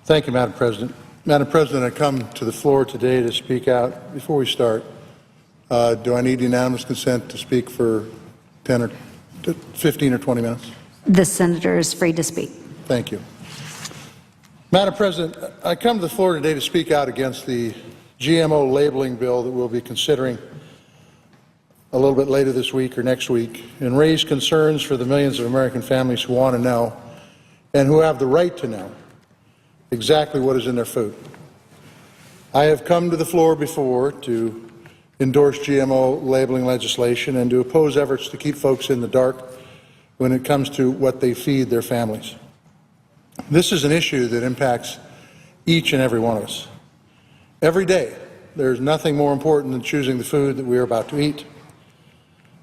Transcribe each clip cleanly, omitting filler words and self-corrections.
Thank you, Madam President. Madam President, I come to the floor today to speak out. Before we start, do I need unanimous consent to speak for 10 or 15 or 20 minutes? The senator is free to speak. Thank you. Madam President, I come to the floor today to speak out against the GMO labeling bill that we'll be considering a little bit later this week or next week, and raise concerns for the millions of American families who want to know and who have the right to know exactly what is in their food. I have come to the floor before to endorse GMO labeling legislation and to oppose efforts to keep folks in the dark when it comes to what they feed their families. This is an issue that impacts each and every one of us. Every day, there's nothing more important than choosing the food that we are about to eat.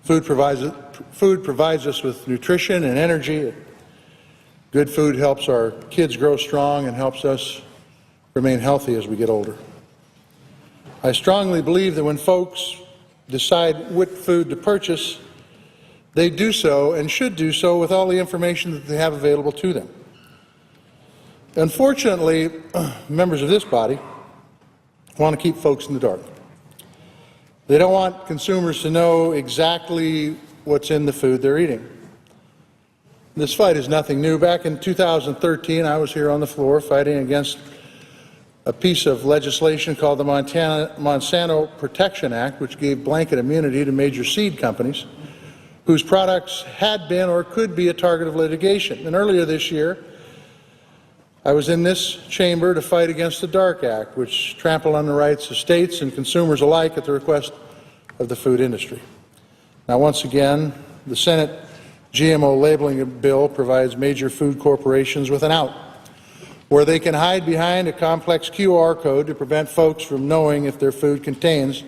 Food provides us with nutrition and energy. Good food helps our kids grow strong and helps us remain healthy as we get older. I strongly believe that when folks decide what food to purchase, they do so and should do so with all the information that they have available to them. Unfortunately, members of this body want to keep folks in the dark. They don't want consumers to know exactly what's in the food they're eating. This fight is nothing new. Back in 2013, I was here on the floor fighting against a piece of legislation called the Monsanto Protection Act, which gave blanket immunity to major seed companies whose products had been or could be a target of litigation. And earlier this year, I was in this chamber to fight against the Dark Act, which trampled on the rights of states and consumers alike at the request of the food industry. Now, once again, the Senate GMO labeling bill provides major food corporations with an out, where they can hide behind a complex QR code to prevent folks from knowing if their food contains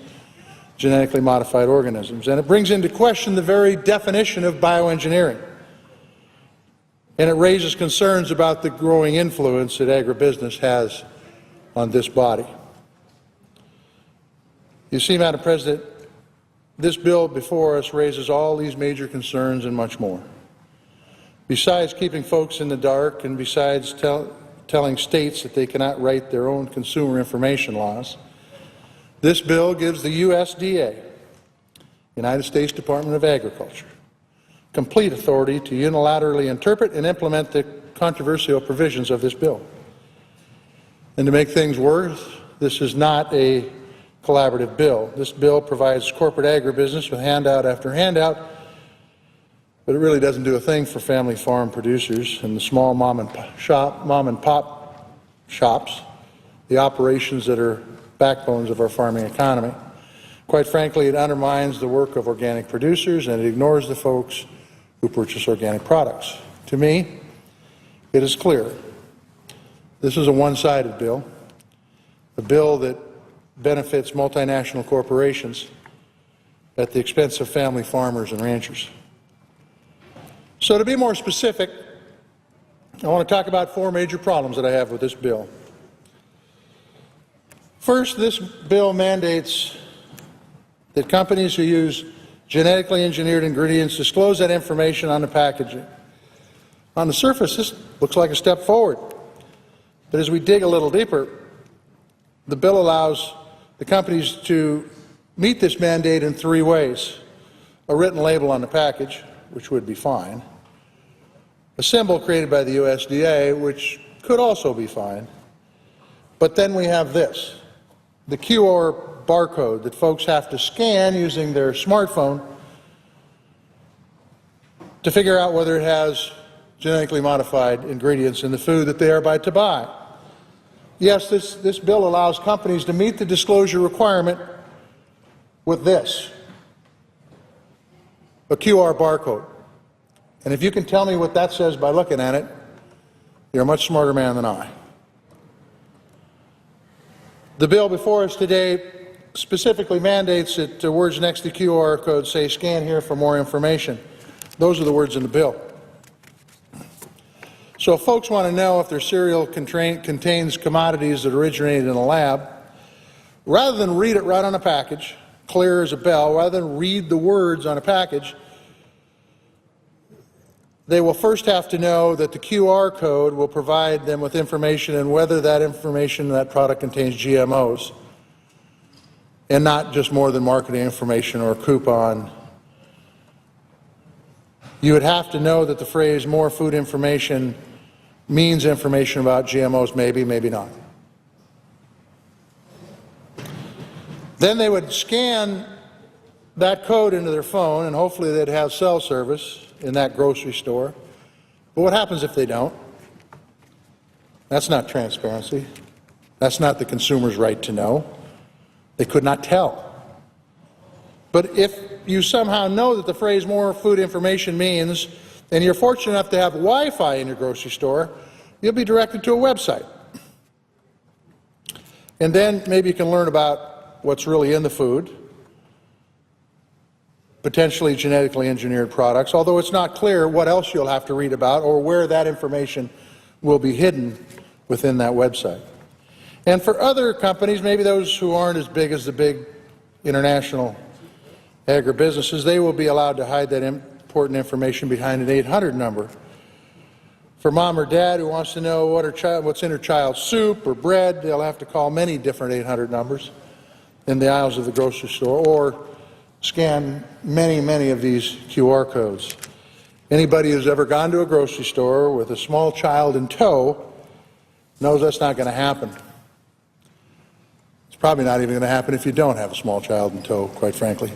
genetically modified organisms. And it brings into question the very definition of bioengineering. And it raises concerns about the growing influence that agribusiness has on this body. You see, Madam President, this bill before us raises all these major concerns and much more. Besides keeping folks in the dark and besides telling states that they cannot write their own consumer information laws, this bill gives the USDA, United States Department of Agriculture, complete authority to unilaterally interpret and implement the controversial provisions of this bill. And to make things worse, this is not a collaborative bill. This bill provides corporate agribusiness with handout after handout, but it really doesn't do a thing for family farm producers and the small mom and pop shops, the operations that are backbones of our farming economy. Quite frankly, it undermines the work of organic producers and it ignores the folks who purchase organic products. To me, it is clear this is a one-sided bill, a bill that benefits multinational corporations at the expense of family farmers and ranchers. So to be more specific, I want to talk about four major problems that I have with this bill. First, this bill mandates that companies who use genetically engineered ingredients disclose that information on the packaging. On the surface, this looks like a step forward. But as we dig a little deeper, the bill allows the companies to meet this mandate in three ways: a written label on the package, which would be fine, a symbol created by the USDA, which could also be fine, but then we have this, the QR barcode that folks have to scan using their smartphone to figure out whether it has genetically modified ingredients in the food that they are about to buy. Yes, this bill allows companies to meet the disclosure requirement with this, a QR barcode. And if you can tell me what that says by looking at it, you're a much smarter man than I. The bill before us today specifically mandates that the words next to QR code say, "Scan here for more information." Those are the words in the bill. So if folks want to know if their cereal contains commodities that originated in a lab, rather than read it right on a package, clear as a bell, rather than read the words on a package, they will first have to know that the QR code will provide them with information and whether that information, that product contains GMOs, and not just more than marketing information or a coupon. You would have to know that the phrase more food information means information about GMOs, maybe, maybe not. Then they would scan that code into their phone, and hopefully they'd have cell service in that grocery store. But what happens if they don't? That's not transparency. That's not the consumer's right to know. They could not tell. But if you somehow know that the phrase more food information means, and you're fortunate enough to have Wi-Fi in your grocery store, you'll be directed to a website. And then maybe you can learn about what's really in the food, potentially genetically engineered products, although it's not clear what else you'll have to read about or where that information will be hidden within that website. And for other companies, maybe those who aren't as big as the big international agribusinesses, they will be allowed to hide that important information behind an 800 number. For mom or dad who wants to know what's in her child's soup or bread, they'll have to call many different 800 numbers in the aisles of the grocery store, or scan many of these QR codes. Anybody who's ever gone to a grocery store with a small child in tow knows that's not going to happen. It's probably not even going to happen if you don't have a small child in tow, quite frankly.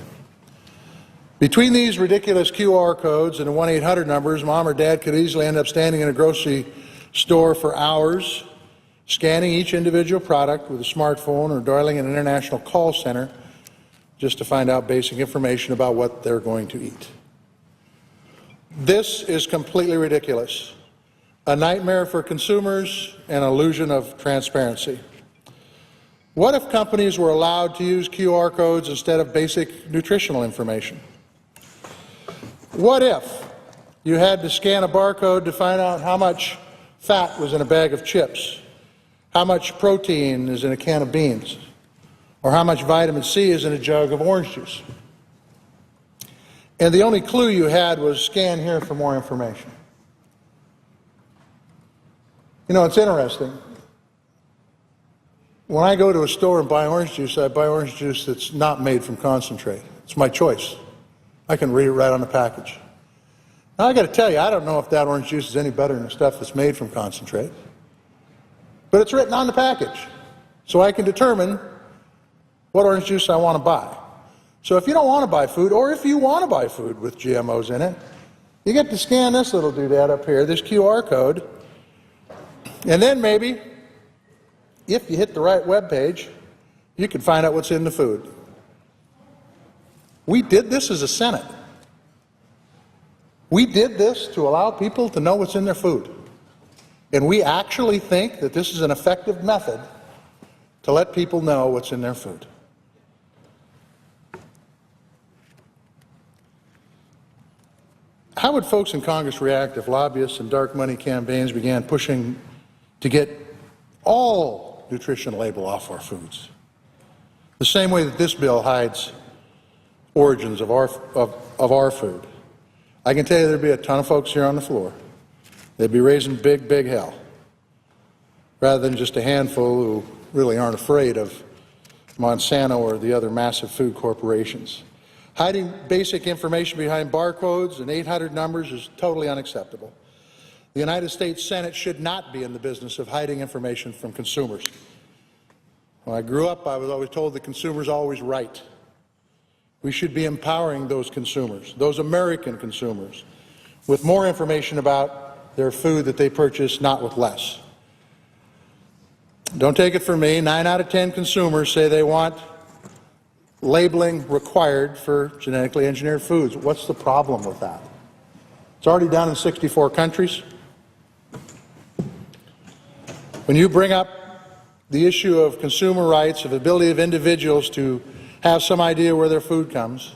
Between these ridiculous QR codes and the 1-800 numbers, mom or dad could easily end up standing in a grocery store for hours, scanning each individual product with a smartphone or dialing an international call center just to find out basic information about what they're going to eat. This is completely ridiculous, a nightmare for consumers, an illusion of transparency. What if companies were allowed to use QR codes instead of basic nutritional information? What if you had to scan a barcode to find out how much fat was in a bag of chips, how much protein is in a can of beans, or how much vitamin C is in a jug of orange juice? And the only clue you had was scan here for more information. You know, it's interesting. When I go to a store and buy orange juice, I buy orange juice that's not made from concentrate. It's my choice. I can read it right on the package. Now, I got to tell you, I don't know if that orange juice is any better than the stuff that's made from concentrate. But it's written on the package, so I can determine what orange juice I want to buy. So if you don't want to buy food, or if you want to buy food with GMOs in it, you get to scan this little doodad up here, this QR code, and then maybe, if you hit the right web page, you can find out what's in the food. We did this as a Senate. We did this to allow people to know what's in their food. And we actually think that this is an effective method to let people know what's in their food. How would folks in Congress react if lobbyists and dark money campaigns began pushing to get all nutrition label off our foods? The same way that this bill hides origins of our food. I can tell you there'd be a ton of folks here on the floor. They'd be raising big hell, rather than just a handful who really aren't afraid of Monsanto or the other massive food corporations. Hiding basic information behind barcodes and 800 numbers is totally unacceptable. The United States Senate should not be in the business of hiding information from consumers. When I grew up, I was always told the consumer's always right. We should be empowering those consumers, those American consumers, with more information about their food that they purchase, not with less. Don't take it from me, 9 out of 10 consumers say they want labeling required for genetically engineered foods. What's the problem with that? It's already done in 64 countries. When you bring up the issue of consumer rights, of the ability of individuals to have some idea where their food comes,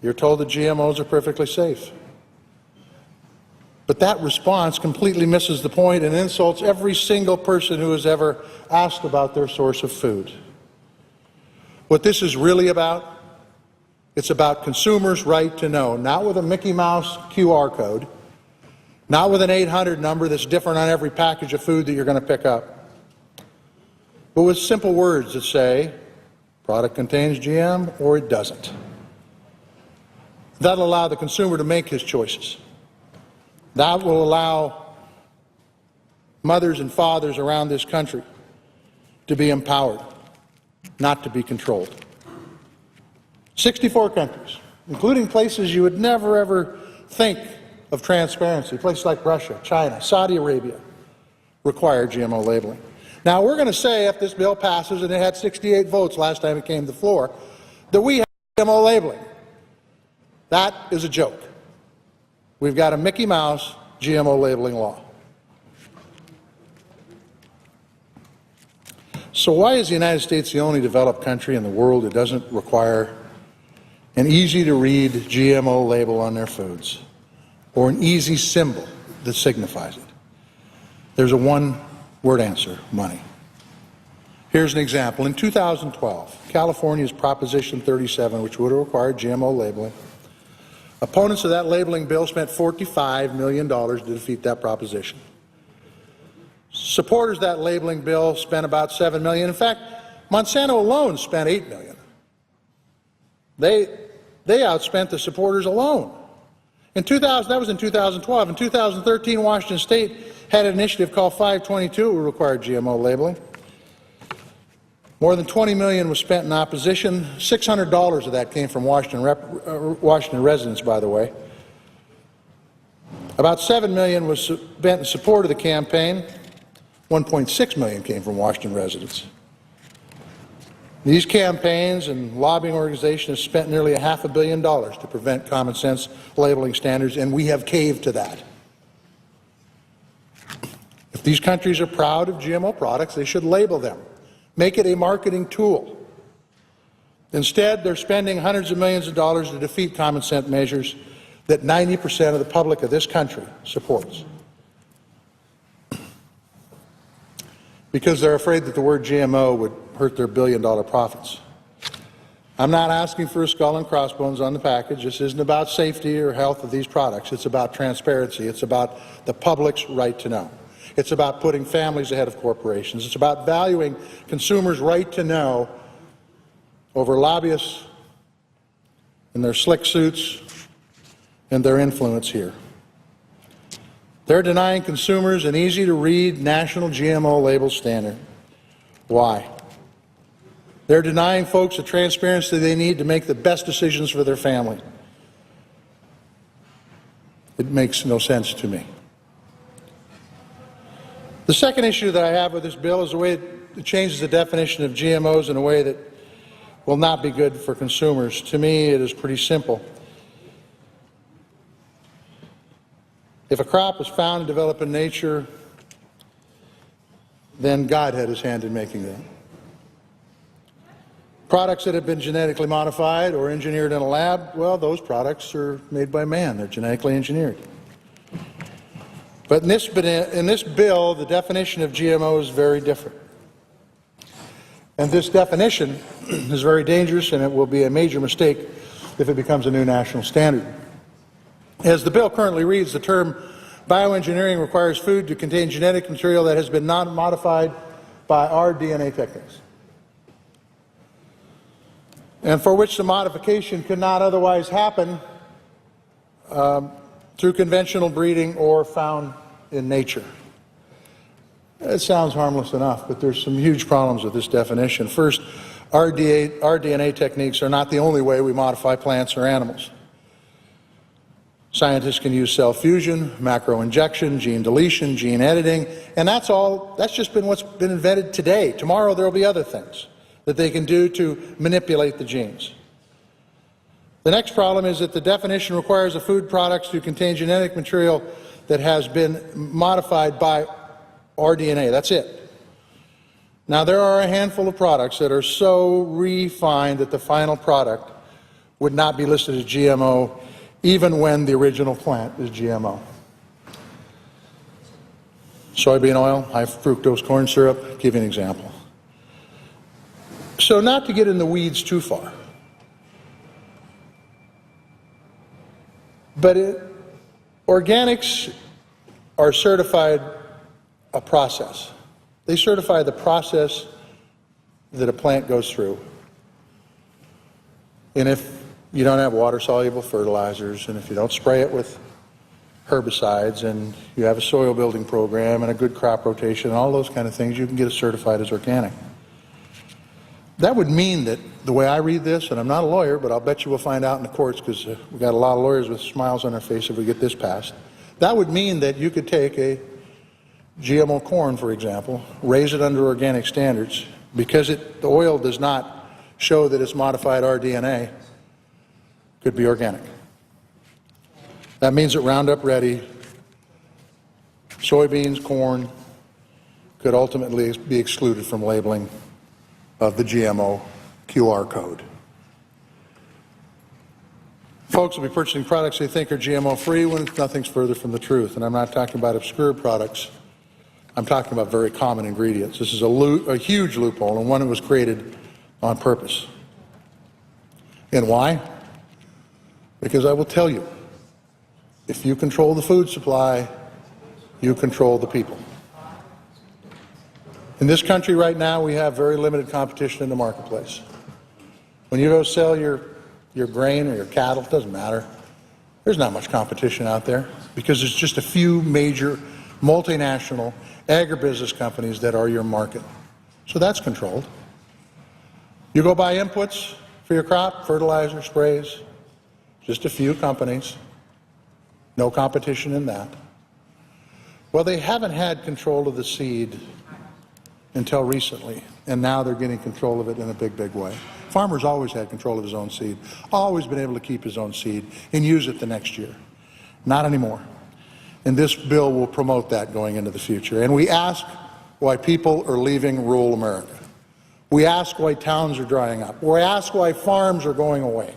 you're told that GMOs are perfectly safe. But that response completely misses the point and insults every single person who has ever asked about their source of food. What this is really about, it's about consumers' right to know, not with a Mickey Mouse QR code, Not with an 800 number that's different on every package of food that you're going to pick up, but with simple words that say, product contains GM or it doesn't. That'll allow the consumer to make his choices. That will allow mothers and fathers around this country to be empowered, not to be controlled. 64 countries, including places you would never ever think of transparency, places like Russia, China, Saudi Arabia, require GMO labeling. Now, we're going to say, if this bill passes, and it had 68 votes last time it came to the floor, that we have GMO labeling. That is a joke. We've got a Mickey Mouse GMO labeling law. So why is the United States the only developed country in the world that doesn't require an easy-to-read GMO label on their foods, or an easy symbol that signifies it? There's a one-word answer: money. Here's an example. In 2012, California's Proposition 37, which would have required GMO labeling, opponents of that labeling bill spent $45 million to defeat that proposition. Supporters of that labeling bill spent about $7 million. In fact, Monsanto alone spent $8 million. They outspent the supporters alone. That was in 2012. In 2013, Washington State had an initiative called 522, which required GMO labeling. More than $20 million was spent in opposition. $600 of that came from Washington residents, by the way. About $7 million was spent in support of the campaign. $1.6 million came from Washington residents. These campaigns and lobbying organizations have spent nearly $500 million to prevent common sense labeling standards, and we have caved to that. If these countries are proud of GMO products, they should label them. Make it a marketing tool. Instead, they're spending hundreds of millions of dollars to defeat common sense measures that 90% of the public of this country supports, because they're afraid that the word GMO would hurt their billion-dollar profits. I'm not asking for a skull and crossbones on the package. This isn't about safety or health of these products. It's about transparency. It's about the public's right to know. It's about putting families ahead of corporations. It's about valuing consumers' right to know over lobbyists and their slick suits and their influence here. They're denying consumers an easy-to-read national GMO label standard. Why? They're denying folks the transparency they need to make the best decisions for their family. It makes no sense to me. The second issue that I have with this bill is the way it changes the definition of GMOs in a way that will not be good for consumers. To me, it is pretty simple. If a crop was found and developed in nature, then God had his hand in making that. Products that have been genetically modified or engineered in a lab, well, those products are made by man. They're genetically engineered. But in this bill, the definition of GMO is very different. And this definition is very dangerous, and it will be a major mistake if it becomes a new national standard. As the bill currently reads, the term bioengineering requires food to contain genetic material that has been non-modified by our DNA techniques, and for which the modification could not otherwise happen through conventional breeding or found in nature. It sounds harmless enough, but there's some huge problems with this definition. First, our DNA techniques are not the only way we modify plants or animals. Scientists can use cell fusion, macroinjection, gene deletion, gene editing, and that's just been what's been invented today. Tomorrow there will be other things that they can do to manipulate the genes. The next problem is that the definition requires the food products to contain genetic material that has been modified by our DNA. That's it. Now, there are a handful of products that are so refined that the final product would not be listed as GMO even when the original plant is GMO. Soybean oil, high fructose corn syrup, give you an example. So not to get in the weeds too far, but organics are certified a process. They certify the process that a plant goes through. And if you don't have water-soluble fertilizers, and if you don't spray it with herbicides, and you have a soil building program and a good crop rotation and all those kind of things, you can get it certified as organic. That would mean that, the way I read this, and I'm not a lawyer, but I'll bet you we'll find out in the courts, because we've got a lot of lawyers with smiles on their face if we get this passed. That would mean that you could take a GMO corn, for example, raise it under organic standards, because the oil does not show that it's modified rDNA, could be organic. That means that Roundup Ready, soybeans, corn, could ultimately be excluded from labeling of the GMO QR code. Folks will be purchasing products they think are GMO-free when nothing's further from the truth. And I'm not talking about obscure products. I'm talking about very common ingredients. This is a huge loophole, and one that was created on purpose. And why? Because I will tell you, if you control the food supply, you control the people. In this country right now, we have very limited competition in the marketplace. When you go sell your grain or your cattle, it doesn't matter. There's not much competition out there, because there's just a few major multinational agribusiness companies that are your market. So that's controlled. You go buy inputs for your crop, fertilizer, sprays, just a few companies, no competition in that. Well, they haven't had control of the seed until recently, and now they're getting control of it in a big, big way. Farmer's always had control of his own seed, always been able to keep his own seed and use it the next year. Not anymore. And this bill will promote that going into the future. And we ask why people are leaving rural America. We ask why towns are drying up. We ask why farms are going away.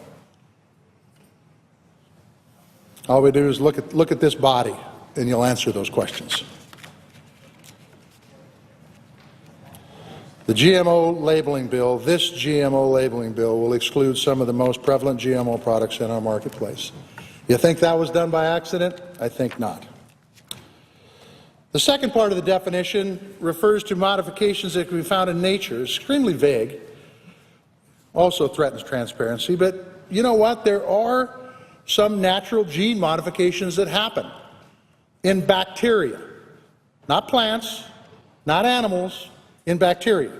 All we do is look at this body, and you'll answer those questions. The GMO labeling bill, this GMO labeling bill, will exclude some of the most prevalent GMO products in our marketplace. You think that was done by accident? I think not. The second part of the definition refers to modifications that can be found in nature. It's extremely vague, also threatens transparency, but you know what? There are some natural gene modifications that happen in bacteria, not plants, not animals, in bacteria.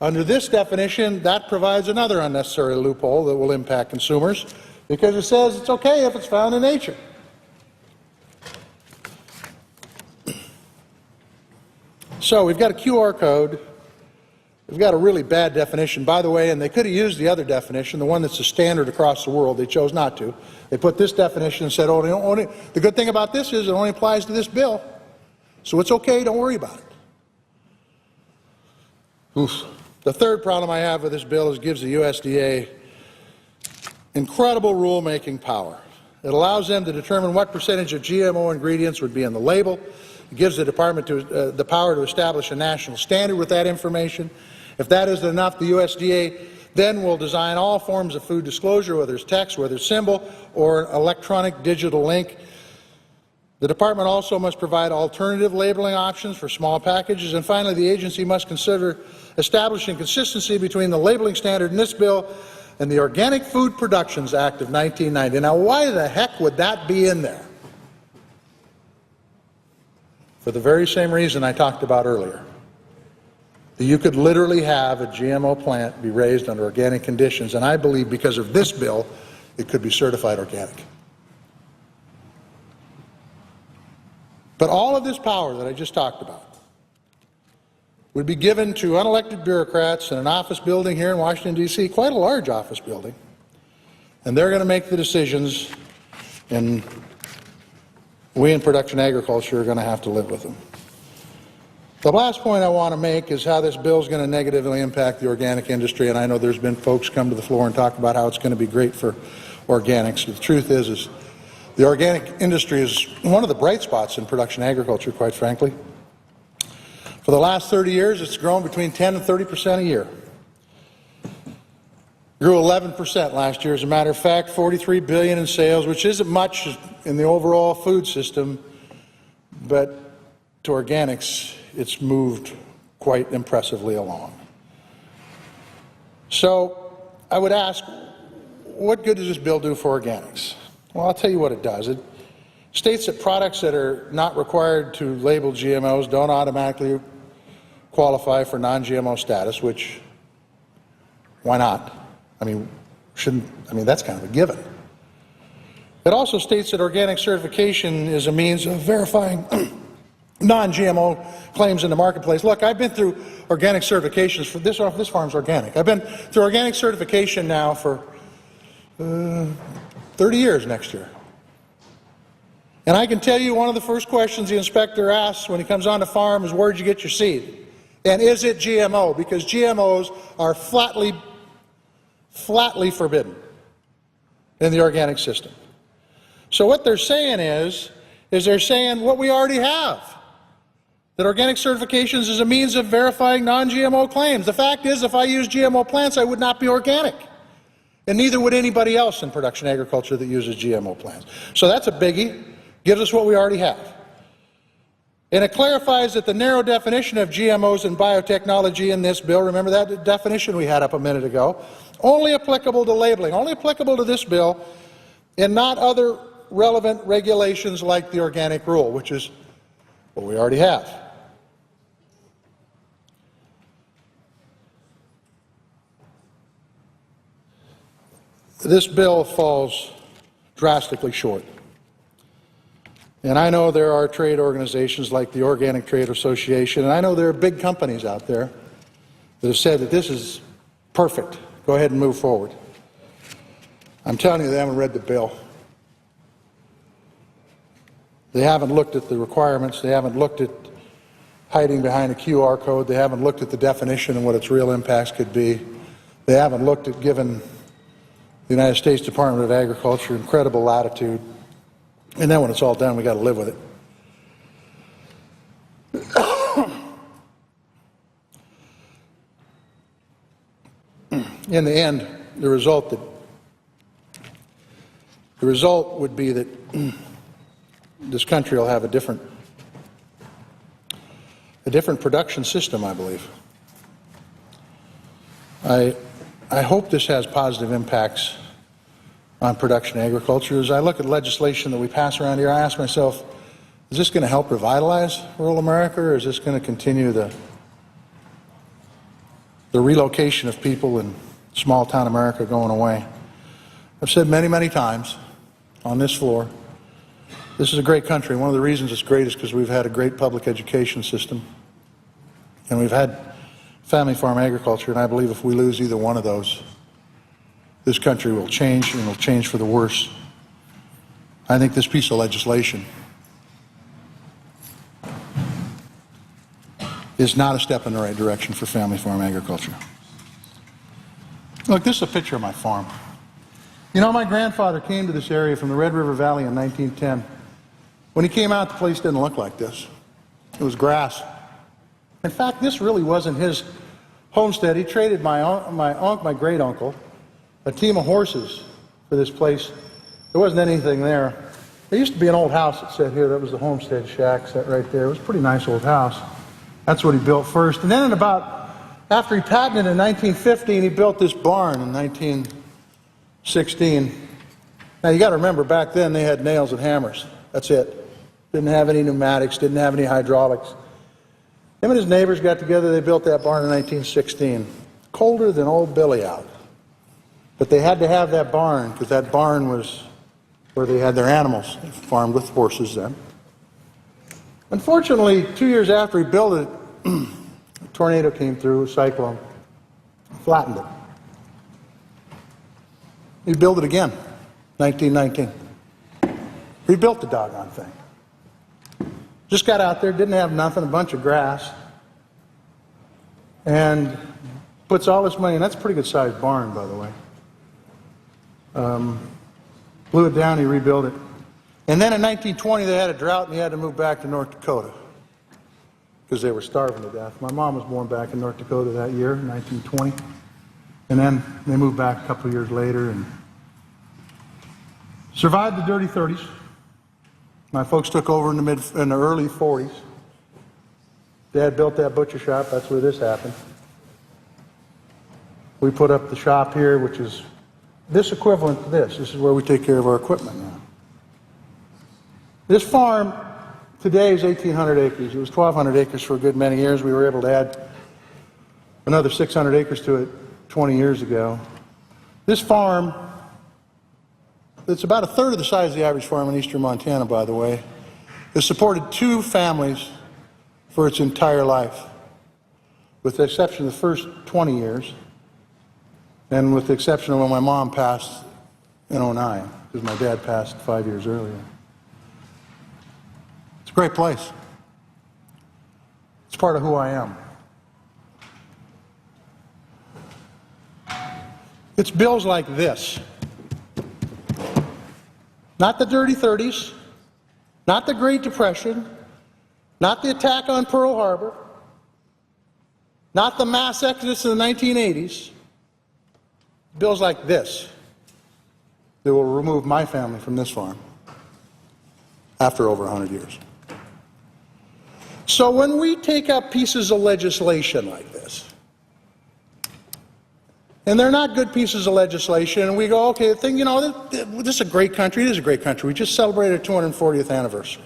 Under this definition, that provides another unnecessary loophole that will impact consumers, because it says it's okay if it's found in nature. So we've got a QR code. We've got a really bad definition, by the way, and they could have used the other definition, the one that's the standard across the world. They chose not to. They put this definition and said, only the good thing about this is it only applies to this bill. So it's okay, don't worry about it. Oof. The third problem I have with this bill is it gives the USDA incredible rule-making power. It allows them to determine what percentage of GMO ingredients would be in the label. It gives the department the power to establish a national standard with that information. If that isn't enough, the USDA then will design all forms of food disclosure, whether it's text, whether it's symbol, or an electronic digital link. The department also must provide alternative labeling options for small packages. And finally, the agency must consider establishing consistency between the labeling standard in this bill and the Organic Food Productions Act of 1990. Now, why the heck would that be in there? For the very same reason I talked about earlier. That you could literally have a GMO plant be raised under organic conditions, and I believe because of this bill, it could be certified organic. But all of this power that I just talked about would be given to unelected bureaucrats in an office building here in Washington, D.C., quite a large office building. And they're going to make the decisions, and we in production agriculture are going to have to live with them. The last point I want to make is how this bill is going to negatively impact the organic industry, and I know there's been folks come to the floor and talk about how it's going to be great for organics. The truth is the organic industry is one of the bright spots in production agriculture, quite frankly. For the last 30 years, it's grown between 10 and 30% a year. Grew 11% last year. As a matter of fact, $43 billion in sales, which isn't much in the overall food system, but to organics, it's moved quite impressively along. So I would ask, what good does this bill do for organics? Well, I'll tell you what it does. It states that products that are not required to label GMOs don't automatically qualify for non-GMO status, which, why not? I mean, that's kind of a given. It also states that organic certification is a means of verifying non-GMO claims in the marketplace. Look, I've been through organic certifications for this farm's organic. I've been through organic certification now for 30 years next year. And I can tell you one of the first questions the inspector asks when he comes on the farm is, where'd you get your seed? And is it GMO? Because GMOs are flatly forbidden in the organic system. So what they're saying is they're saying what we already have, that organic certifications is a means of verifying non-GMO claims. The fact is, if I use GMO plants, I would not be organic. And neither would anybody else in production agriculture that uses GMO plants. So that's a biggie. Gives us what we already have. And it clarifies that the narrow definition of GMOs and biotechnology in this bill, remember that definition we had up a minute ago, only applicable to labeling, only applicable to this bill, and not other relevant regulations like the organic rule, which is what we already have. This bill falls drastically short. And I know there are trade organizations like the Organic Trade Association, and I know there are big companies out there that have said that this is perfect. Go ahead and move forward. I'm telling you, they haven't read the bill. They haven't looked at the requirements. They haven't looked at hiding behind a QR code. They haven't looked at the definition and what its real impacts could be. They haven't looked at giving the United States Department of Agriculture incredible latitude. And then when it's all done, we got to live with it. In the end, the result would be that this country will have a different production system, I believe. I hope this has positive impacts on production agriculture. As I look at legislation that we pass around here, I ask myself, is this going to help revitalize rural America, or is this going to continue the relocation of people in small town America going away? I've said many, many times on this floor, this is a great country. One of the reasons it's great is because we've had a great public education system, and we've had family farm agriculture, and I believe if we lose either one of those, this country will change, and it will change for the worse. I think this piece of legislation is not a step in the right direction for family farm agriculture. Look, this is a picture of my farm. You know, my grandfather came to this area from the Red River Valley in 1910. When he came out, the place didn't look like this. It was grass. In fact, this really wasn't his homestead. He traded my great-uncle a team of horses for this place. There wasn't anything there. There used to be an old house that sat here. That was the homestead shack sat right there. It was a pretty nice old house. That's what he built first. And then after he patented in 1915, he built this barn in 1916. Now you got to remember, back then they had nails and hammers. That's it. Didn't have any pneumatics, didn't have any hydraulics. Him and his neighbors got together, they built that barn in 1916. Colder than old Billy out. But they had to have that barn, because that barn was where they had their animals. They farmed with horses then. Unfortunately, 2 years after he built it, a tornado came through, a cyclone, flattened it. He built it again, 1919. Rebuilt the doggone thing. Just got out there, didn't have nothing, a bunch of grass, and puts all this money, and that's a pretty good sized barn, by the way. Blew it down, he rebuilt it. And then in 1920 they had a drought and he had to move back to North Dakota because they were starving to death. My mom was born back in North Dakota that year, 1920. And then they moved back a couple of years later and survived the Dirty 30s. My folks took over in the early 40s. Dad built that butcher shop. That's where this happened. We put up the shop here, which is this equivalent to this. This is where we take care of our equipment now. This farm today is 1,800 acres. It was 1,200 acres for a good many years. We were able to add another 600 acres to it 20 years ago. This farm, it's about a third of the size of the average farm in eastern Montana, by the way, has supported 2 families for its entire life, with the exception of the first 20 years, and with the exception of when my mom passed in 2009, because my dad passed 5 years earlier. It's a great place. It's part of who I am. It's bills like this. Not the Dirty Thirties, not the Great Depression, not the attack on Pearl Harbor, not the mass exodus in the 1980s. Bills like this that will remove my family from this farm after over 100 years. So when we take up pieces of legislation like this, and they're not good pieces of legislation, and we go, okay, this is a great country. It is a great country. We just celebrated our 240th anniversary.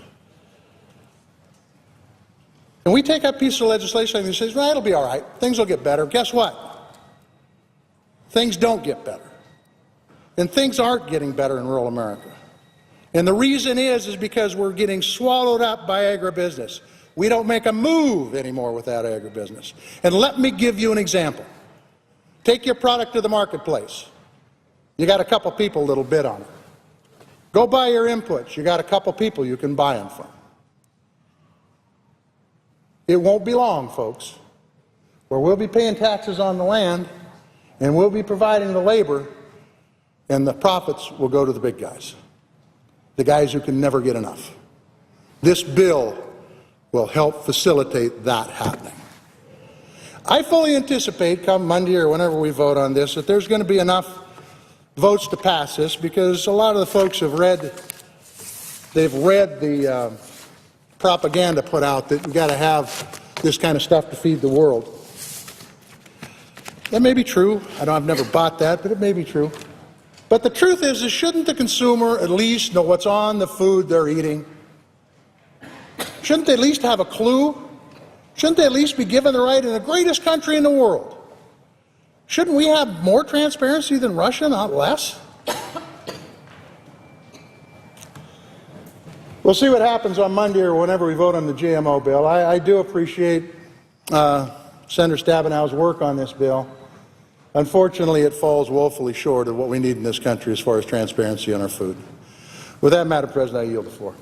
And we take up pieces of legislation and say, well, it'll be all right. Things will get better. Guess what? Things don't get better. And things aren't getting better in rural America. And the reason is because we're getting swallowed up by agribusiness. We don't make a move anymore without agribusiness. And let me give you an example. Take your product to the marketplace. You got a couple people that'll bid on it. Go buy your inputs. You got a couple people you can buy them from. It won't be long, folks, where we'll be paying taxes on the land and we'll be providing the labor, and the profits will go to the big guys, the guys who can never get enough. This bill will help facilitate that happening. I fully anticipate come Monday or whenever we vote on this that there's going to be enough votes to pass this, because a lot of the folks have read the propaganda put out that we've got to have this kind of stuff to feed the world. That may be true. I've never bought that, but it may be true. But the truth is, shouldn't the consumer at least know what's on the food they're eating? Shouldn't they at least have a clue? Shouldn't they at least be given the right in the greatest country in the world? Shouldn't we have more transparency than Russia, not less? We'll see what happens on Monday or whenever we vote on the GMO bill. I do appreciate Senator Stabenow's work on this bill. Unfortunately, it falls woefully short of what we need in this country as far as transparency on our food. With that, Madam President, I yield the floor.